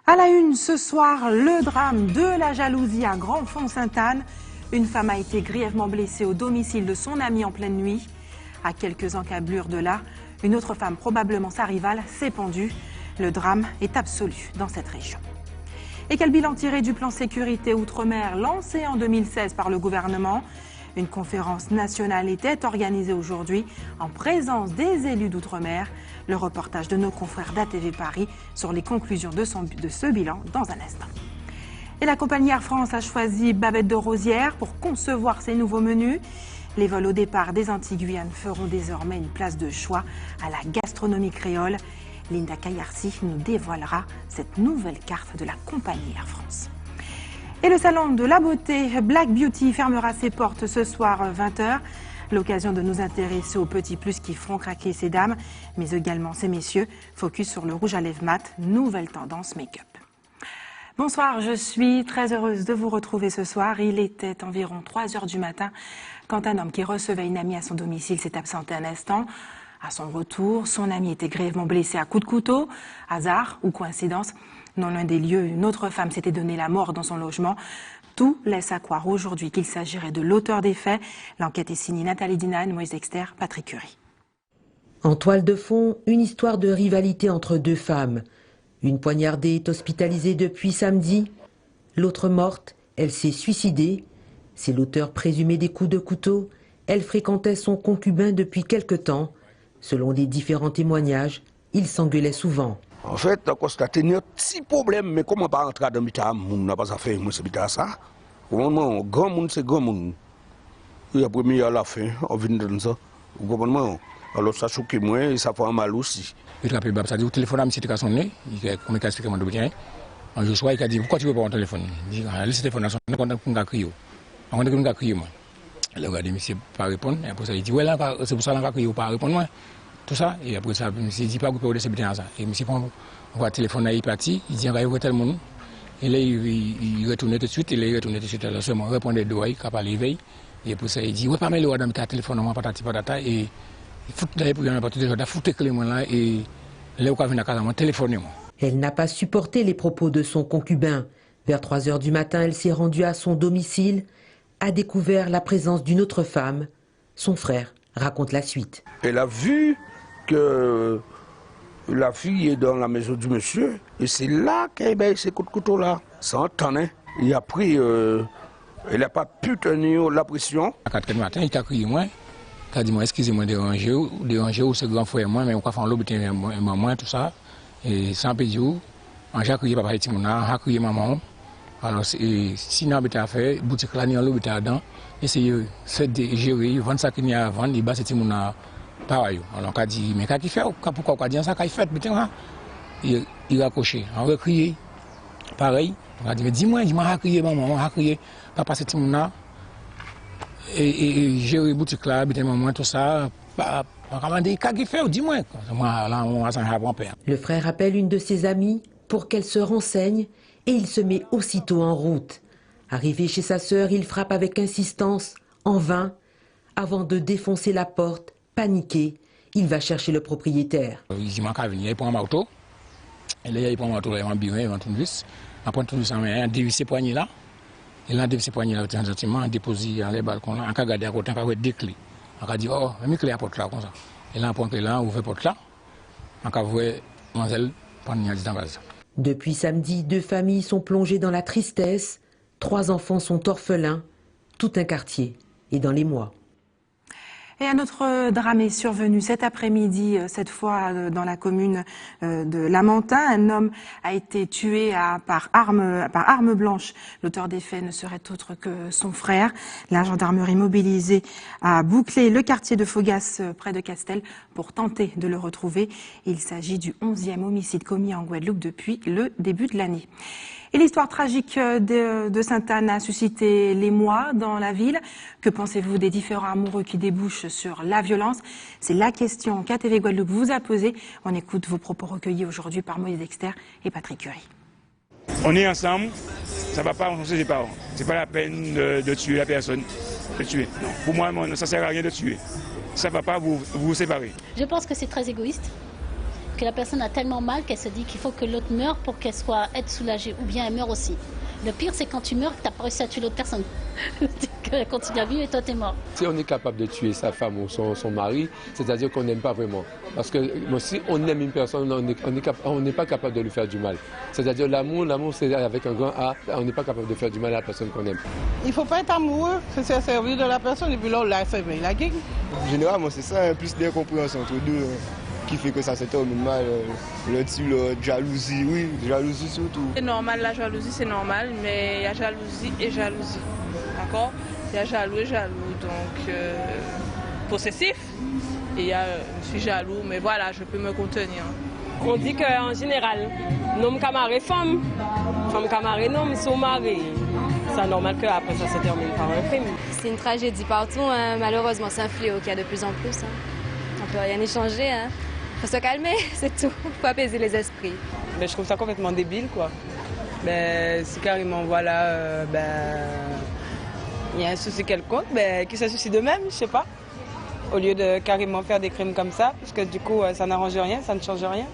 À la une ce soir, le drame de la jalousie à Grand-Fond-Sainte-Anne. Une femme a été grièvement blessée au domicile de son ami en pleine nuit. À quelques encablures de là, une autre femme, probablement sa rivale, s'est pendue. Le drame est absolu dans cette région. Et quel bilan tiré du plan sécurité outre-mer lancé en 2016 par le gouvernement? Une conférence nationale était organisée aujourd'hui en présence des élus d'outre-mer. Le reportage de nos confrères d'ATV Paris sur les conclusions de ce bilan dans un instant. Et la compagnie Air France a choisi Babette de Rosière pour concevoir ses nouveaux menus. Les vols au départ des Antilles-Guyane feront désormais une place de choix à la gastronomie créole. Linda Kayarsi nous dévoilera cette nouvelle carte de la compagnie Air France. Et le salon de la beauté Black Beauty fermera ses portes ce soir 20h. L'occasion de nous intéresser aux petits plus qui feront craquer ces dames, mais également ces messieurs. Focus sur le rouge à lèvres mat, nouvelle tendance make-up. Bonsoir, je suis très heureuse de vous retrouver ce soir. Il était environ 3h du matin quand un homme qui recevait une amie à son domicile s'est absenté un instant. À son retour, son amie était grièvement blessée à coups de couteau. Hasard ou coïncidence? Non loin des lieux, une autre femme s'était donné la mort dans son logement. Tout laisse à croire aujourd'hui qu'il s'agirait de l'auteur des faits. L'enquête est signée Nathalie Dinan, Moïse Dexter, Patrick Curie. En toile de fond, une histoire de rivalité entre deux femmes. Une poignardée est hospitalisée depuis samedi. L'autre morte, elle s'est suicidée. C'est l'auteur présumé des coups de couteau. Elle fréquentait son concubin depuis quelque temps. Selon les différents témoignages, ils s'engueulaient souvent. En fait, on a constaté un petit problème, mais comment pas rentrer dans l'habitat, on n'a pas fait ça. Au moment où grand monde, c'est grand monde. Et après, il y a la fin, on vient de ça. Alors ça choque moi et ça fait mal aussi. Il a appelé, ça dit, au téléphone, il s'est sonné, il a expliqué mon bien. Un jour soir, il a dit, pourquoi tu veux pas mon téléphone? Il dit, laisse le téléphone, on a crié. On a crié, moi. Il a regardé, monsieur, pas répondre. Et après ça, il dit, ouais, là, c'est pour ça qu'on a crié, pas répondre, moi. Tout ça, et après ça, monsieur dit pas couper au décès de ça. Et monsieur prend un téléphone à parti, il dit, on va y tel monde. Et là, il retourne tout de suite, alors seulement répondait de l'oreille, quand il éveille. Et après ça, il dit, ouais, pas mal, dans mon téléphone, on patati patata, et il faut d'aller pour lui partir de jour, foutre clé là, et là, on vient à casa, téléphoner moi. Elle n'a pas supporté les propos de son concubin. Vers 3h du matin, elle s'est rendue à son domicile, a découvert la présence d'une autre femme. Son frère raconte la suite. Elle a vu que la fille est dans la maison du monsieur, et c'est là qu'elle a ces coups de couteau là. Ça entendait. Il a pris, elle n'a pas pu tenir la pression. À 4h du matin, il t'a crié moi. Il a dit, moi, excusez-moi de déranger ou ce grand frère moi, mais on va faire l'obédience moi, tout ça. Et sans pédir, on a crié papa et Timon, on a crié maman. Alors, si on a à faire, boutique là, on a l'obédience dedans, essayer de gérer, vendre ça qu'il y a à vendre, et bah, c'est Timon. Pareil. Alors, on a dit, mais qu'est-ce qu'il fait? Pourquoi on a dit ça? Qu'est-ce qu'il fait? Il a coché, on a crié. Pareil. On a dit, mais dis-moi, on a crié, maman, on a crié. Papa, c'est Timon. Et gérer boutique là, maman, tout ça. On a dit, qu'est-ce qu'il fait? Dis-moi. Là, on a un père. Le frère appelle une de ses amies pour qu'elle se renseigne et il se met aussitôt en route. Arrivé chez sa sœur, il frappe avec insistance, en vain, avant de défoncer la porte. Paniqué, il va chercher le propriétaire. Il dit, il prend un auto. Et là, il prend un auto, il prend un biret, il prend une vis. Après, tout ça, il a dévissé poignet là. Il a dévissé poignet là, il a déposé dans les balcons là. On a gardé à côté, on a des clés. On a dit, oh, il a mis clé à la porte là, comme ça. Il a pris clé là, ouvert la porte là. On a vu mademoiselle prendre une dans la gaz. Depuis samedi, 2 familles sont plongées dans la tristesse. 3 enfants sont orphelins. Tout un quartier est dans l'émoi. Et un autre drame est survenu cet après-midi, cette fois dans la commune de Lamentin. Un homme a été tué par arme blanche. L'auteur des faits ne serait autre que son frère. La gendarmerie mobilisée a bouclé le quartier de Fogas près de Castel pour tenter de le retrouver. Il s'agit du 11e homicide commis en Guadeloupe depuis le début de l'année. Et l'histoire tragique de Sainte-Anne a suscité l'émoi dans la ville. Que pensez-vous des différents amoureux qui débouchent sur la violence? C'est la question qu'ATV Guadeloupe vous a posée. On écoute vos propos recueillis aujourd'hui par Moïse Dexter et Patrick Curie. On est ensemble, ça ne va pas enfoncer les parents. Ce n'est pas la peine de tuer la personne, de tuer. Non. Pour moi, ça ne sert à rien de tuer. Ça ne va pas vous séparer. Je pense que c'est très égoïste. que la personne a tellement mal qu'elle se dit qu'il faut que l'autre meure pour qu'elle soit être soulagée, ou bien elle meurt aussi. Le pire, c'est quand tu meurs, tu n'as pas réussi à tuer l'autre personne. Elle continue à vivre et toi, tu es mort. Si on est capable de tuer sa femme ou son mari, c'est-à-dire qu'on n'aime pas vraiment. Parce que si on aime une personne, on n'est pas capable de lui faire du mal. C'est-à-dire l'amour c'est avec un grand A, on n'est pas capable de faire du mal à la personne qu'on aime. Il ne faut pas être amoureux, c'est servir de la personne et puis là, on l'a servi la gueule. Généralement, c'est ça, plus d'incompréhension entre deux qui fait que ça se termine mal. Le jalousie, oui, jalousie surtout. C'est normal, la jalousie, c'est normal, mais il y a jalousie et jalousie. D'accord? Il y a jaloux et jaloux, donc possessif. Et il y a je suis jaloux, mais voilà, je peux me contenir. On dit qu'en général, l'homme camarade femme, femme camarade homme, sont mariés. C'est normal qu'après ça se termine par un crime. C'est une tragédie partout, hein. Malheureusement, c'est un fléau qu'il y a de plus en plus. Hein. On ne peut rien échanger. Hein. Faut se calmer, c'est tout. Faut apaiser les esprits. Mais je trouve ça complètement débile, quoi. Mais c'est carrément, voilà, il y a un souci quelconque, qui se soucie d'eux-mêmes, je sais pas. Au lieu de carrément faire des crimes comme ça, parce que du coup, ça n'arrange rien, ça ne change rien.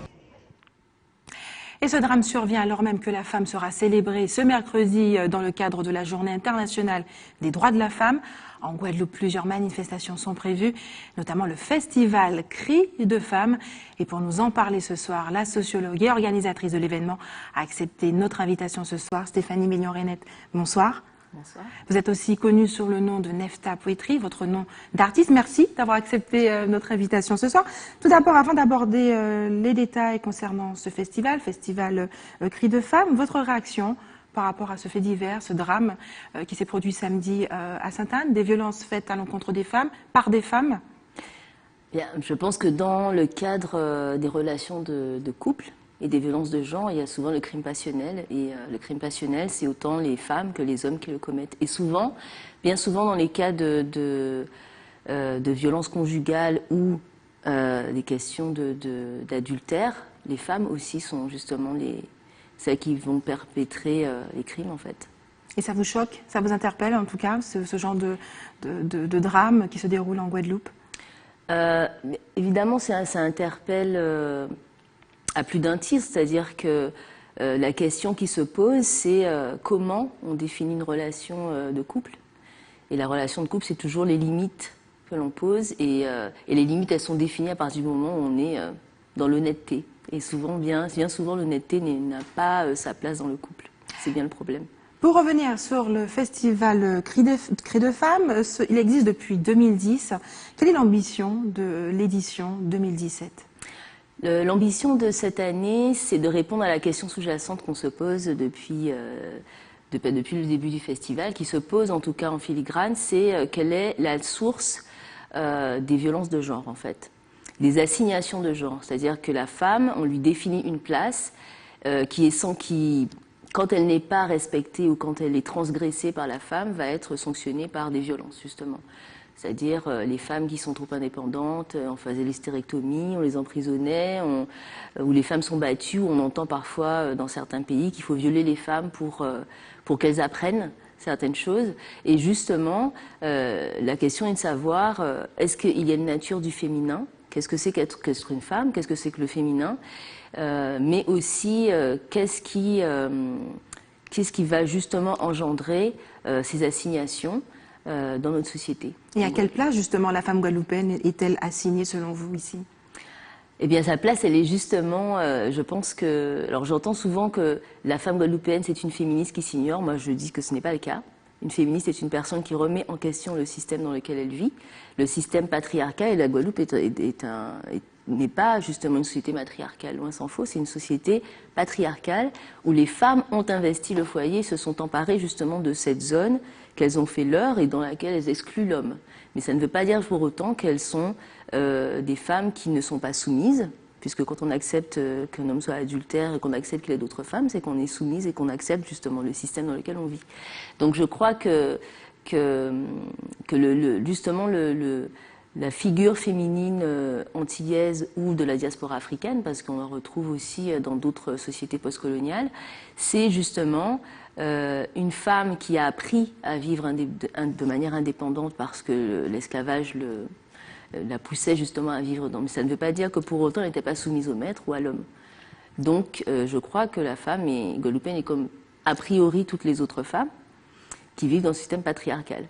Et ce drame survient alors même que la femme sera célébrée ce mercredi dans le cadre de la Journée internationale des droits de la femme. En Guadeloupe, plusieurs manifestations sont prévues, notamment le festival Cris de femmes. Et pour nous en parler ce soir, la sociologue et organisatrice de l'événement a accepté notre invitation ce soir, Stéphanie Million-Renette. Bonsoir. Bonsoir. Vous êtes aussi connue sous le nom de Nefta Poetry, votre nom d'artiste. Merci d'avoir accepté notre invitation ce soir. Tout d'abord, avant d'aborder les détails concernant ce festival Cris de femmes, votre réaction par rapport à ce fait divers, ce drame qui s'est produit samedi à Sainte-Anne, des violences faites à l'encontre des femmes, par des femmes? Bien, je pense que dans le cadre des relations de couple et des violences de genre, il y a souvent le crime passionnel. Et le crime passionnel, c'est autant les femmes que les hommes qui le commettent. Et souvent, bien souvent dans les cas de violences conjugales ou des questions d'adultère, les femmes aussi sont justement celles qui vont perpétrer les crimes, en fait. Et ça vous choque? Ça vous interpelle, en tout cas, ce genre de drame qui se déroule en Guadeloupe? Évidemment, ça interpelle à plus d'un titre, c'est-à-dire que la question qui se pose, c'est comment on définit une relation de couple. Et la relation de couple, c'est toujours les limites que l'on pose, et les limites, elles sont définies à partir du moment où on est dans l'honnêteté. Et souvent, bien souvent, l'honnêteté n'a pas sa place dans le couple. C'est bien le problème. Pour revenir sur le festival Cris de femmes, il existe depuis 2010. Quelle est l'ambition de l'édition 2017 ? L'ambition de cette année, c'est de répondre à la question sous-jacente qu'on se pose depuis le début du festival, qui se pose en tout cas en filigrane, c'est quelle est la source des violences de genre, en fait. Des assignations de genre, c'est-à-dire que la femme, on lui définit une place qui, quand elle n'est pas respectée ou quand elle est transgressée par la femme, va être sanctionnée par des violences, justement. C'est-à-dire les femmes qui sont trop indépendantes, on faisait l'hystérectomie, on les emprisonnait, où les femmes sont battues, où on entend parfois dans certains pays qu'il faut violer les femmes pour qu'elles apprennent certaines choses. Et justement, la question est de savoir, est-ce qu'il y a une nature du féminin ? Qu'est-ce que c'est qu'être une femme? Qu'est-ce que c'est que le féminin? Mais aussi, qu'est-ce qui va justement engendrer ces assignations dans notre société? Et à quelle place, justement, la femme guadeloupéenne est-elle assignée, selon vous, ici? Eh bien, sa place, elle est justement, je pense que... Alors, j'entends souvent que la femme guadeloupéenne, c'est une féministe qui s'ignore. Moi, je dis que ce n'est pas le cas. Une féministe est une personne qui remet en question le système dans lequel elle vit, le système patriarcal, et la Guadeloupe n'est pas justement une société matriarcale, loin s'en faut, c'est une société patriarcale où les femmes ont investi le foyer, se sont emparées justement de cette zone qu'elles ont fait leur et dans laquelle elles excluent l'homme. Mais ça ne veut pas dire pour autant qu'elles sont des femmes qui ne sont pas soumises, puisque quand on accepte qu'un homme soit adultère et qu'on accepte qu'il y ait d'autres femmes, c'est qu'on est soumise et qu'on accepte justement le système dans lequel on vit. Donc je crois que justement la figure féminine antillaise ou de la diaspora africaine, parce qu'on la retrouve aussi dans d'autres sociétés postcoloniales, c'est justement une femme qui a appris à vivre de manière indépendante parce que l'esclavage la poussait justement à vivre dans. Mais ça ne veut pas dire que pour autant elle n'était pas soumise au maître ou à l'homme. Donc je crois que la femme guadeloupéenne est comme a priori toutes les autres femmes qui vivent dans le système patriarcal.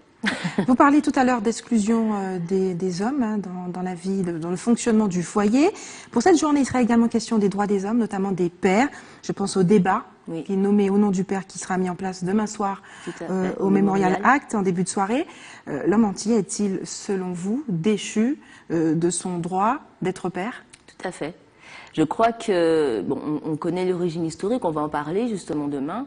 Vous parliez tout à l'heure d'exclusion des hommes hein, dans la vie, dans le fonctionnement du foyer. Pour cette journée, il sera également question des droits des hommes, notamment des pères. Je pense au débat qui est nommé au nom du père qui sera mis en place demain soir au Memorial Act en début de soirée. L'homme entier est-il, selon vous, déchu de son droit d'être père? Tout à fait. Je crois que, bon, on connaît l'origine historique, on va en parler justement demain.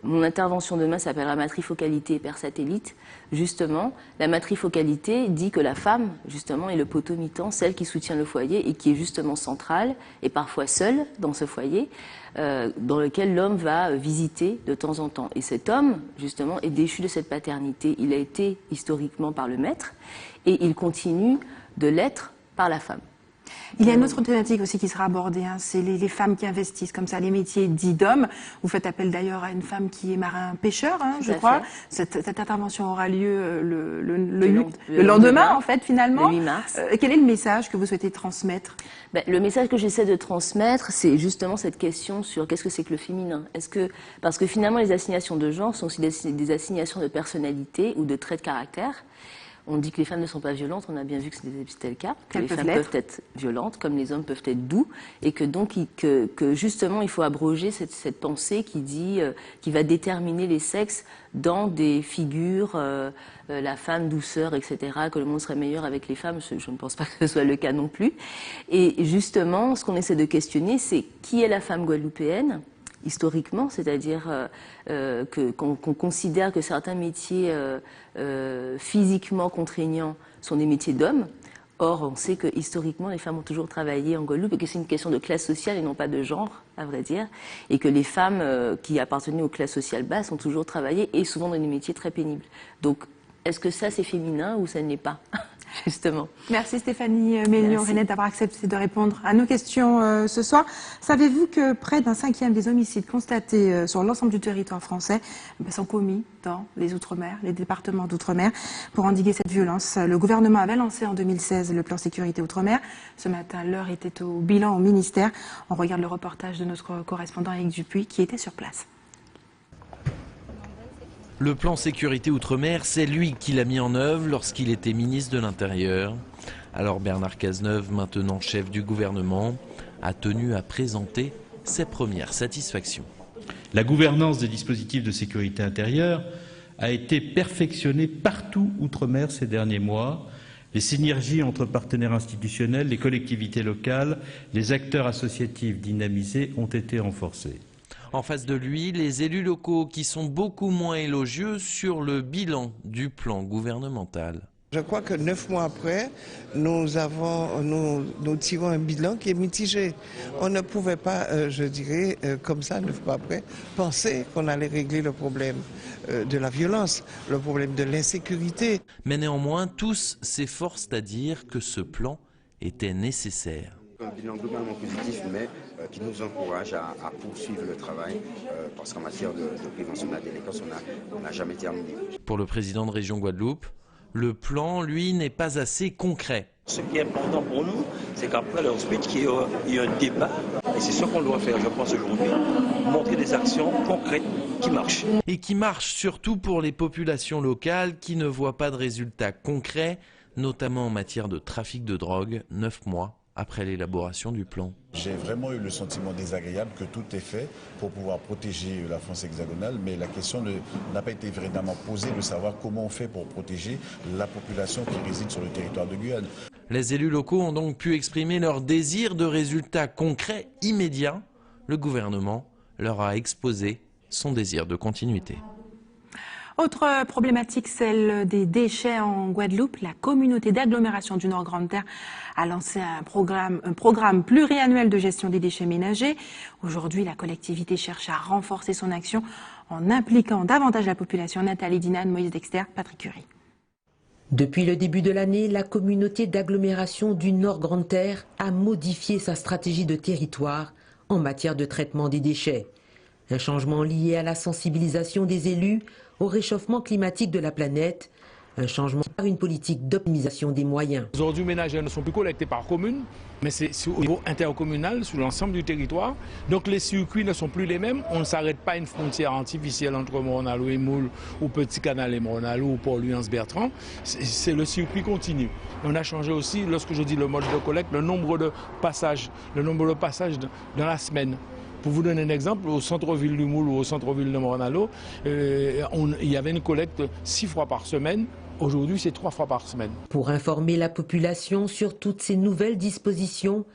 Mon intervention demain s'appellera matrifocalité et père satellite. Justement, la matrifocalité dit que la femme, justement, est le potomitan, celle qui soutient le foyer et qui est justement centrale et parfois seule dans ce foyer, dans lequel l'homme va visiter de temps en temps. Et cet homme, justement, est déchu de cette paternité. Il a été historiquement par le maître et il continue de l'être par la femme. Il y a une autre thématique aussi qui sera abordée, hein, c'est les femmes qui investissent comme ça, les métiers dits d'hommes. Vous faites appel d'ailleurs à une femme qui est marin-pêcheur, hein, je crois. Cette intervention aura lieu le lendemain, en fait, finalement. Le 8 mars. Quel est le message que vous souhaitez transmettre? Le message que j'essaie de transmettre, c'est justement cette question sur qu'est-ce que c'est que le féminin. Parce que finalement, les assignations de genre sont aussi des assignations de personnalité ou de traits de caractère. On dit que les femmes ne sont pas violentes, on a bien vu que c'était le cas, que les femmes peuvent être violentes, comme les hommes peuvent être doux, et que donc que justement il faut abroger cette pensée qui va déterminer les sexes dans des figures, la femme, douceur, etc., que le monde serait meilleur avec les femmes, je ne pense pas que ce soit le cas non plus. Et justement, ce qu'on essaie de questionner, c'est qui est la femme guadeloupéenne historiquement, c'est-à-dire qu'on considère que certains métiers physiquement contraignants sont des métiers d'hommes. Or, on sait que historiquement, les femmes ont toujours travaillé en Guadeloupe et que c'est une question de classe sociale et non pas de genre, à vrai dire, et que les femmes qui appartenaient aux classes sociales basses ont toujours travaillé et souvent dans des métiers très pénibles. Donc, est-ce que ça c'est féminin ou ça ne l'est pas? Justement. Merci Stéphanie Mélion-Renette d'avoir accepté de répondre à nos questions ce soir. Savez-vous que près d'un 5e des homicides constatés sur l'ensemble du territoire français sont commis dans les Outre-mer, les départements d'Outre-mer? Pour endiguer cette violence, le gouvernement avait lancé en 2016 le plan sécurité Outre-mer. Ce matin, l'heure était au bilan au ministère. On regarde le reportage de notre correspondant Eric Dupuis qui était sur place. Le plan sécurité Outre-mer, c'est lui qui l'a mis en œuvre lorsqu'il était ministre de l'Intérieur. Alors Bernard Cazeneuve, maintenant chef du gouvernement, a tenu à présenter ses premières satisfactions. La gouvernance des dispositifs de sécurité intérieure a été perfectionnée partout Outre-mer ces derniers mois. Les synergies entre partenaires institutionnels, les collectivités locales, les acteurs associatifs dynamisés ont été renforcés. En face de lui, les élus locaux qui sont beaucoup moins élogieux sur le bilan du plan gouvernemental. Je crois que 9 mois après, nous tirons un bilan qui est mitigé. On ne pouvait pas, je dirais, comme ça, 9 mois après, penser qu'on allait régler le problème de la violence, le problème de l'insécurité. Mais néanmoins, tous s'efforcent à dire que ce plan était nécessaire. Un bilan globalement positif, mais qui nous encourage à poursuivre le travail, parce qu'en matière de prévention de la délinquance, on n'a jamais terminé. Pour le président de Région Guadeloupe, le plan, lui, n'est pas assez concret. Ce qui est important pour nous, c'est qu'après leur speech, qu'il y ait un débat, et c'est ce qu'on doit faire, je pense, aujourd'hui, montrer des actions concrètes qui marchent. Et qui marchent surtout pour les populations locales qui ne voient pas de résultats concrets, notamment en matière de trafic de drogue, 9 mois après l'élaboration du plan. J'ai vraiment eu le sentiment désagréable que tout est fait pour pouvoir protéger la France hexagonale, mais la question n'a pas été vraiment posée de savoir comment on fait pour protéger la population qui réside sur le territoire de Guyane. Les élus locaux ont donc pu exprimer leur désir de résultats concrets immédiats. Le gouvernement leur a exposé son désir de continuité. Autre problématique, celle des déchets en Guadeloupe. La communauté d'agglomération du Nord Grande Terre a lancé un programme pluriannuel de gestion des déchets ménagers. Aujourd'hui, la collectivité cherche à renforcer son action en impliquant davantage la population. Nathalie Dinan, Moïse Dexter, Patrick Curie. Depuis le début de l'année, la communauté d'agglomération du Nord Grande Terre a modifié sa stratégie de territoire en matière de traitement des déchets. Un changement lié à la sensibilisation des élus au réchauffement climatique de la planète, Un changement par une politique d'optimisation des moyens. Les ordures ménagères ne sont plus collectées par commune, mais c'est au niveau intercommunal, sur l'ensemble du territoire. Donc les circuits ne sont plus les mêmes. On ne s'arrête pas à une frontière artificielle entre Morne-à-l'Eau et Moule, ou Petit Canal et Morne-à-l'Eau, ou Port-Louis-Bertrand. C'est le circuit continu. On a changé aussi, lorsque je dis le mode de collecte, le nombre de passages dans la semaine. Pour vous donner un exemple, au centre-ville du Moule ou au centre-ville de Morne-à-l'Eau, il y avait une collecte 6 fois par semaine. Aujourd'hui, c'est 3 fois par semaine. Pour informer la population sur toutes ces nouvelles dispositions,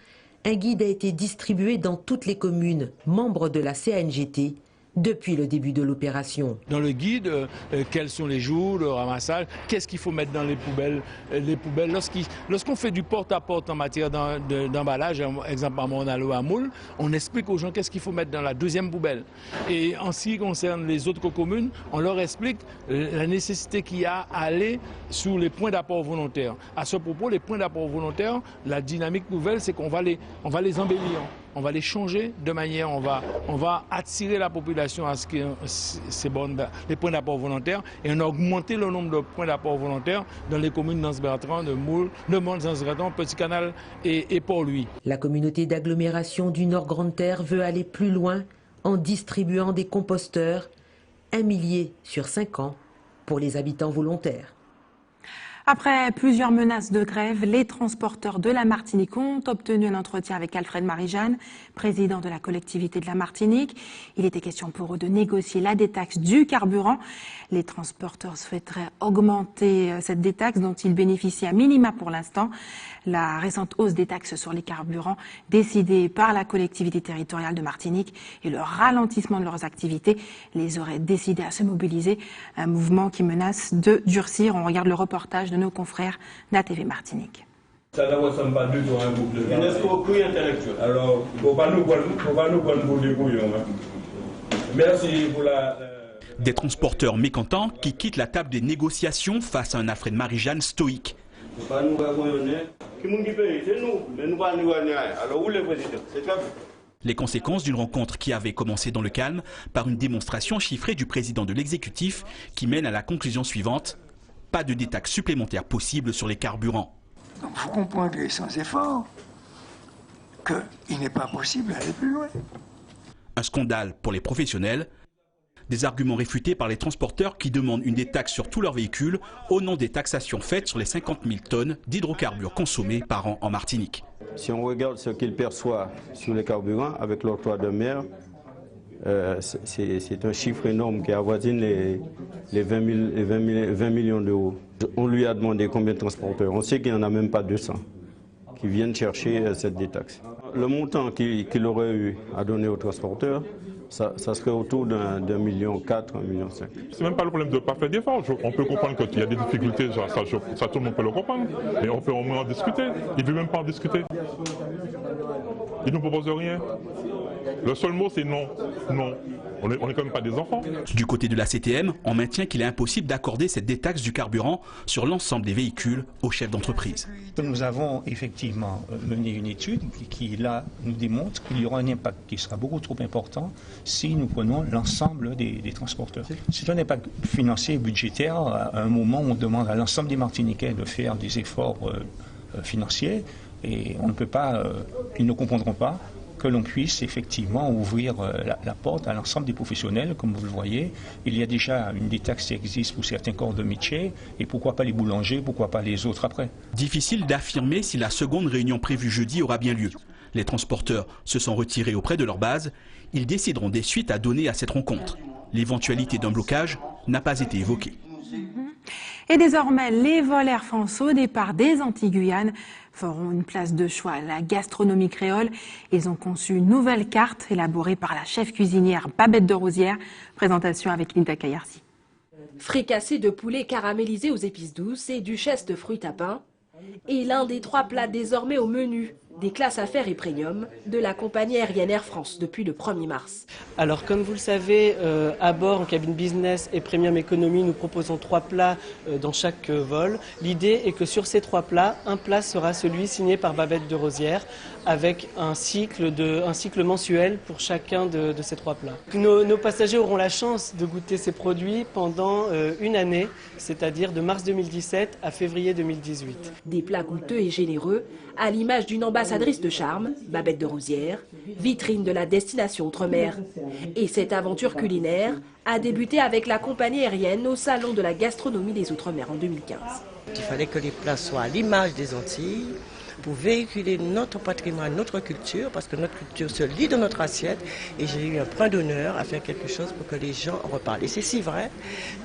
un guide a été distribué dans toutes les communes membres de la CANGT depuis le début de l'opération. Dans le guide, quels sont les jours, le ramassage, qu'est-ce qu'il faut mettre dans les poubelles. Lorsqu'on fait du porte-à-porte en matière d'emballage, exemple à Morne-à-l'Eau à Moule, on explique aux gens qu'est-ce qu'il faut mettre dans la deuxième poubelle. Et en ce qui concerne les autres communes, on leur explique la nécessité qu'il y a à aller sur les points d'apport volontaires. À ce propos, les points d'apport volontaires, la dynamique nouvelle, c'est qu'on va les embellir. On va les changer de manière, on va attirer la population à ce que les points d'apport volontaires, et on a augmenté le nombre de points d'apport volontaires dans les communes d'Anse-Bertrand, de Moule, de Mont-Anse-Bertrand, Petit Canal et Port-Louis. La communauté d'agglomération du Nord Grande Terre veut aller plus loin en distribuant des composteurs, 1 millier sur 5 ans pour les habitants volontaires. Après plusieurs menaces de grève, les transporteurs de la Martinique ont obtenu un entretien avec Alfred Marie-Jeanne, président de la collectivité de la Martinique. Il était question pour eux de négocier la détaxe du carburant. Les transporteurs souhaiteraient augmenter cette détaxe dont ils bénéficient à minima pour l'instant. La récente hausse des taxes sur les carburants décidée par la collectivité territoriale de Martinique et le ralentissement de leurs activités les auraient décidés à se mobiliser. Un mouvement qui menace de durcir. On regarde le reportage de nos confrères d'ATV Martinique. Ça ne ressemble pas du tout à un groupe de travail. Une escroquerie intellectuelle. Alors, on va nous prendre pour des couillons. Merci pour la... Des transporteurs mécontents qui quittent la table des négociations face à un Alfred Marie-Jeanne stoïque. Pas nous qui paye, c'est nous. Mais nous pas nous. Alors, où le président? C'est comme... Les conséquences d'une rencontre qui avait commencé dans le calme par une démonstration chiffrée du président de l'exécutif qui mène à la conclusion suivante: pas de détaxe supplémentaire possible sur les carburants. Donc vous comprendrez sans effort qu'il n'est pas possible d'aller plus loin. Un scandale pour les professionnels, des arguments réfutés par les transporteurs qui demandent une détaxe sur tous leurs véhicules au nom des taxations faites sur les 50 000 tonnes d'hydrocarbures consommés par an en Martinique. Si on regarde ce qu'ils perçoivent sur les carburants avec l'octroi de mer, c'est un chiffre énorme qui avoisine les 20 millions d'euros. On lui a demandé combien de transporteurs. On sait qu'il n'y en a même pas 200 qui viennent chercher cette détaxe. Le montant qu'il aurait eu à donner aux transporteurs, ça serait autour d'1,4 million, 1,5 million. C'est même pas le problème de ne pas faire d'efforts. On peut comprendre qu'il y a des difficultés, ça tout le monde peut le comprendre. Mais on peut au moins en discuter. Il ne veut même pas en discuter. Il ne nous propose rien. Le seul mot, c'est non. Non. On n'est quand même pas des enfants. Du côté de la CTM, on maintient qu'il est impossible d'accorder cette détaxe du carburant sur l'ensemble des véhicules aux chefs d'entreprise. Nous avons effectivement mené une étude qui, là, nous démontre qu'il y aura un impact qui sera beaucoup trop important si nous prenons l'ensemble des transporteurs. C'est un impact financier et budgétaire à un moment où on demande à l'ensemble des Martiniquais de faire des efforts financiers et on ne peut pas, ils ne comprendront pas que l'on puisse effectivement ouvrir la porte à l'ensemble des professionnels. Comme vous le voyez, il y a déjà une détaxe qui existe pour certains corps de métier, et pourquoi pas les boulangers, pourquoi pas les autres après. Difficile d'affirmer si la seconde réunion prévue jeudi aura bien lieu. Les transporteurs se sont retirés auprès de leur base. Ils décideront des suites à donner à cette rencontre. L'éventualité d'un blocage n'a pas été évoquée. Et désormais, les vols Air France au départ des Antilles-Guyane feront une place de choix à la gastronomie créole. Ils ont conçu une nouvelle carte élaborée par la chef cuisinière Babette de Rosière. Présentation avec Linda Kayarsi. Fricassé de poulet caramélisé aux épices douces et duchesse de fruits à pain est l'un des 3 plats désormais au menu des classes affaires et premium de la compagnie aérienne Air France depuis le 1er mars. Alors comme vous le savez, à bord en cabine business et premium économie, nous proposons 3 plats dans chaque vol. L'idée est que sur ces 3 plats, un plat sera celui signé par Babette de Rosière avec un cycle mensuel pour chacun de ces 3 plats. Nos passagers auront la chance de goûter ces produits pendant une année, c'est-à-dire de mars 2017 à février 2018. Des plats goûteux et généreux, à l'image d'une ambassadrice de charme, Babette de Rosière, vitrine de la destination Outre-mer. Et cette aventure culinaire a débuté avec la compagnie aérienne au Salon de la gastronomie des Outre-mer en 2015. Il fallait que les plats soient à l'image des Antilles, pour véhiculer notre patrimoine, notre culture, parce que notre culture se lit dans notre assiette, et j'ai eu un point d'honneur à faire quelque chose pour que les gens en reparlent. Et c'est si vrai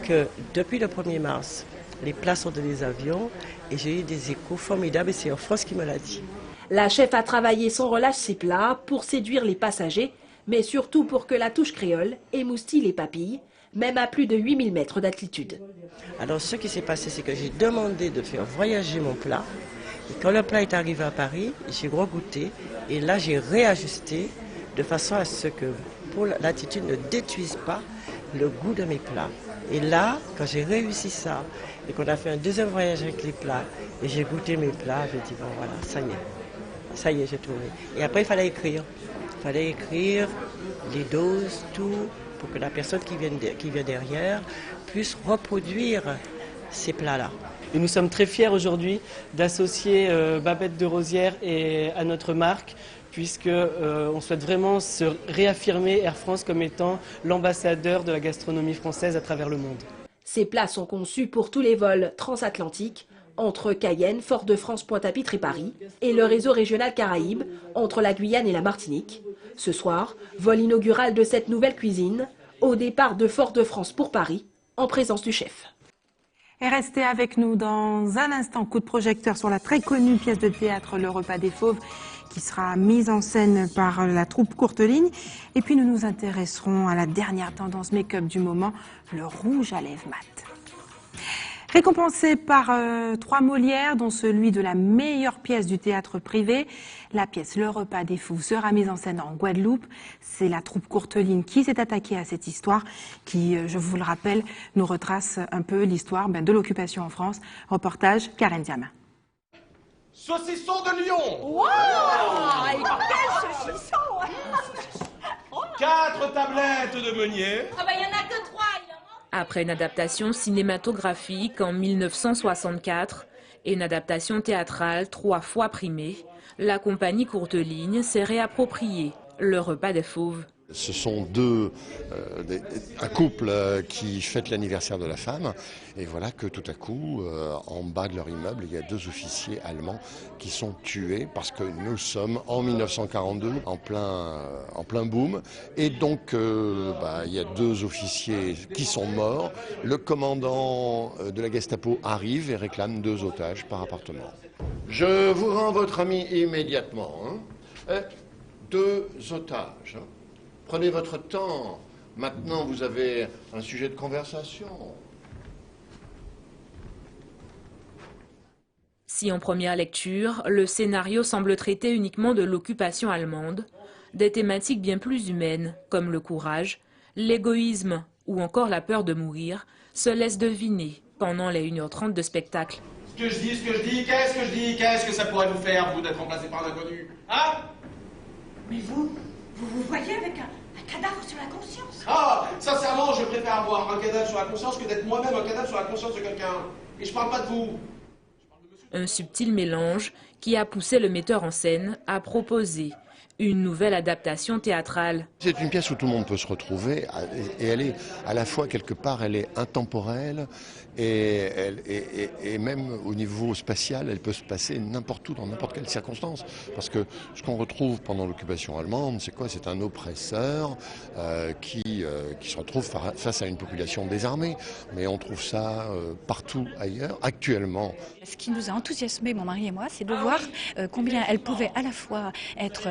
que depuis le 1er mars, les plats sont dans les avions, et j'ai eu des échos formidables, et c'est Air France qui me l'a dit. La chef a travaillé sans relâche ses plats pour séduire les passagers, mais surtout pour que la touche créole émoustille les papilles, même à plus de 8000 mètres d'altitude. Alors ce qui s'est passé, c'est que j'ai demandé de faire voyager mon plat. Et quand le plat est arrivé à Paris, j'ai regoûté et là j'ai réajusté de façon à ce que pour l'altitude ne détruise pas le goût de mes plats. Et là, quand j'ai réussi ça et qu'on a fait un deuxième voyage avec les plats et j'ai goûté mes plats, j'ai dit bon voilà, ça y est, j'ai trouvé. Et après il fallait écrire. Il fallait écrire les doses, tout, pour que la personne qui vient derrière puisse reproduire ces plats-là. Et nous sommes très fiers aujourd'hui d'associer Babette de Rosière à notre marque, puisqu'on souhaite vraiment se réaffirmer Air France comme étant l'ambassadeur de la gastronomie française à travers le monde. Ces plats sont conçus pour tous les vols transatlantiques, entre Cayenne, Fort-de-France, Pointe-à-Pitre et Paris, et le réseau régional Caraïbes, entre la Guyane et la Martinique. Ce soir, vol inaugural de cette nouvelle cuisine, au départ de Fort-de-France pour Paris, en présence du chef. Et restez avec nous dans un instant, coup de projecteur sur la très connue pièce de théâtre Le Repas des Fauves, qui sera mise en scène par la troupe Courteline. Et puis nous nous intéresserons à la dernière tendance make-up du moment, le rouge à lèvres mat. Récompensé par 3 Molières, dont celui de la meilleure pièce du théâtre privé, la pièce Le Repas des Fous sera mise en scène en Guadeloupe. C'est la troupe Courteline qui s'est attaquée à cette histoire qui, je vous le rappelle, nous retrace un peu l'histoire de l'occupation en France. Reportage Karen Diama. Saucisson de Lyon. Wow, quel saucisson. 4 tablettes de Meunier. Ah bah il y en a que 3. Après une adaptation cinématographique en 1964 et une adaptation théâtrale 3 fois primée, la compagnie Courteline s'est réappropriée Le Repas des Fauves. Ce sont un couple qui fête l'anniversaire de la femme et voilà que tout à coup, en bas de leur immeuble, il y a 2 officiers allemands qui sont tués parce que nous sommes en 1942 en plein boom et donc il y a 2 officiers qui sont morts. Le commandant de la Gestapo arrive et réclame 2 otages par appartement. Je vous rends votre ami immédiatement. 2 otages. Prenez votre temps. Maintenant, vous avez un sujet de conversation. Si en première lecture, le scénario semble traiter uniquement de l'occupation allemande, des thématiques bien plus humaines, comme le courage, l'égoïsme ou encore la peur de mourir, se laissent deviner pendant les 1h30 de spectacle. Ce que je dis, qu'est-ce que ça pourrait vous faire, vous, d'être remplacé par un inconnu? Hein? Mais vous voyez avec un cadavre sur la conscience. Ah, sincèrement, je préfère avoir un cadavre sur la conscience que d'être moi-même un cadavre sur la conscience de quelqu'un. Et je parle pas de vous. Un subtil mélange qui a poussé le metteur en scène à proposer une nouvelle adaptation théâtrale. C'est une pièce où tout le monde peut se retrouver et elle est à la fois quelque part elle est intemporelle et même au niveau spatial elle peut se passer n'importe où dans n'importe quelle circonstance parce que ce qu'on retrouve pendant l'occupation allemande c'est quoi? C'est un oppresseur qui se retrouve face à une population désarmée mais on trouve ça partout ailleurs actuellement. Ce qui nous a enthousiasmé mon mari et moi c'est de voir combien elle pouvait à la fois être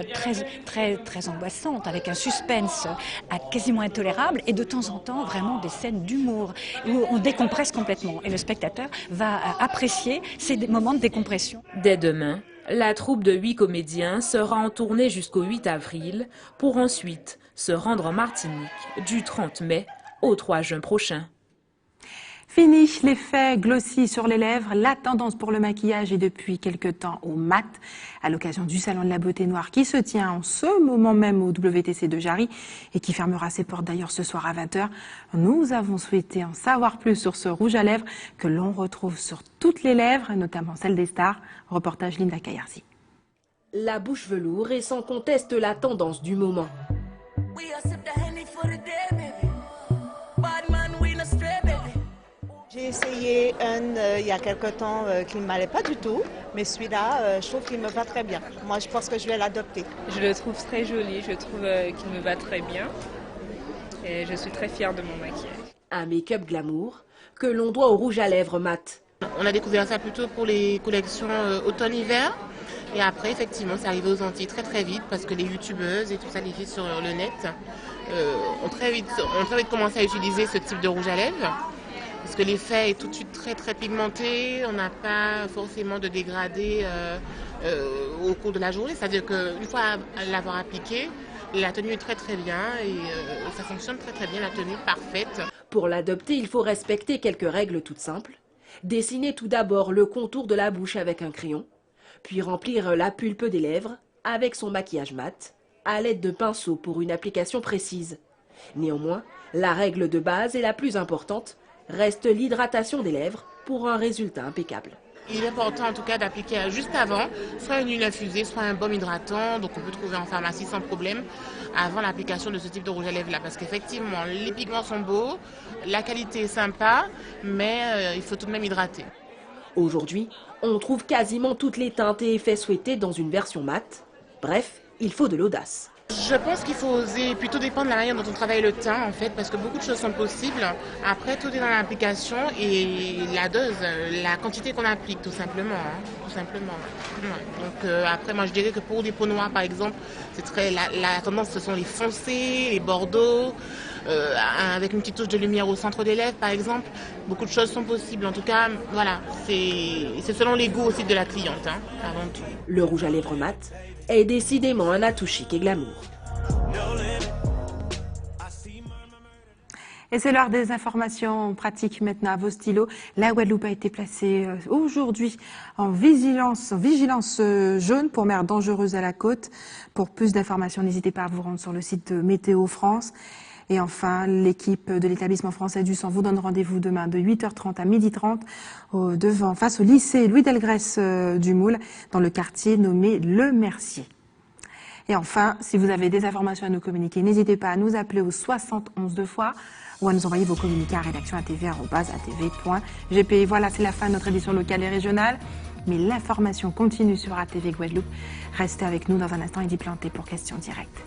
très angoissante, avec un suspense quasiment intolérable, et de temps en temps vraiment des scènes d'humour où on décompresse complètement. Et le spectateur va apprécier ces moments de décompression. Dès demain, La troupe de 8 comédiens sera en tournée jusqu'au 8 avril pour ensuite se rendre en Martinique du 30 mai au 3 juin prochain. Fini l'effet glossy sur les lèvres, la tendance pour le maquillage est depuis quelque temps au mat. À l'occasion du Salon de la Beauté Noire qui se tient en ce moment même au WTC de Jarry et qui fermera ses portes d'ailleurs ce soir à 20h, nous avons souhaité en savoir plus sur ce rouge à lèvres que l'on retrouve sur toutes les lèvres, notamment celle des stars. Reportage Linda Kayarzi. La bouche velours est sans conteste la tendance du moment. J'ai essayé il y a quelque temps qui ne m'allait pas du tout, mais celui-là, je trouve qu'il me va très bien. Moi, je pense que je vais l'adopter. Je le trouve très joli, je trouve qu'il me va très bien et je suis très fière de mon maquillage. Un make-up glamour que l'on doit au rouge à lèvres mat. On a découvert ça plutôt pour les collections automne-hiver. Et après, effectivement, c'est arrivé aux Antilles très très vite parce que les youtubeuses et tout ça, les filles sur le net, ont très vite commencé à utiliser ce type de rouge à lèvres. Parce que l'effet est tout de suite très très pigmenté, on n'a pas forcément de dégradé au cours de la journée. C'est-à-dire qu'une fois l'avoir appliqué, la tenue est très très bien et ça fonctionne très très bien, la tenue parfaite. Pour l'adopter, il faut respecter quelques règles toutes simples. Dessiner tout d'abord le contour de la bouche avec un crayon, puis remplir la pulpe des lèvres avec son maquillage mat à l'aide de pinceaux pour une application précise. Néanmoins, la règle de base et la plus importante reste l'hydratation des lèvres pour un résultat impeccable. Il est important en tout cas d'appliquer juste avant, soit une huile infusée, soit un baume hydratant, donc on peut trouver en pharmacie sans problème, avant l'application de ce type de rouge à lèvres là, parce qu'effectivement les pigments sont beaux, la qualité est sympa, mais il faut tout de même hydrater. Aujourd'hui, on trouve quasiment toutes les teintes et effets souhaités dans une version mate. Bref, il faut de l'audace. Je pense qu'il faut oser, puis tout dépend de la manière dont on travaille le teint en fait, parce que beaucoup de choses sont possibles. Après, tout est dans l'application et la dose, la quantité qu'on applique tout simplement. Ouais. Donc après, moi je dirais que pour des peaux noires par exemple, c'est très la tendance ce sont les foncés, les bordeaux, avec une petite touche de lumière au centre des lèvres par exemple. Beaucoup de choses sont possibles. En tout cas, voilà, c'est selon les goûts aussi de la cliente, avant tout. Le rouge à lèvres mat est décidément un atout chic et glamour. Et c'est l'heure des informations pratiques maintenant à vos stylos. La Guadeloupe a été placée aujourd'hui en vigilance jaune pour mer dangereuse à la côte. Pour plus d'informations, n'hésitez pas à vous rendre sur le site de Météo France. Et enfin, l'équipe de l'établissement français du sang vous donne rendez-vous demain de 8h30 à 12h30 face au lycée Louis Delgrès du Moule dans le quartier nommé Le Mercier. Et enfin, si vous avez des informations à nous communiquer, n'hésitez pas à nous appeler au 71 2 fois ou à nous envoyer vos communiqués à rédaction@atv.gp. Voilà, c'est la fin de notre édition locale et régionale. Mais l'information continue sur ATV Guadeloupe. Restez avec nous dans un instant, Eddy Planté pour Questions Directes.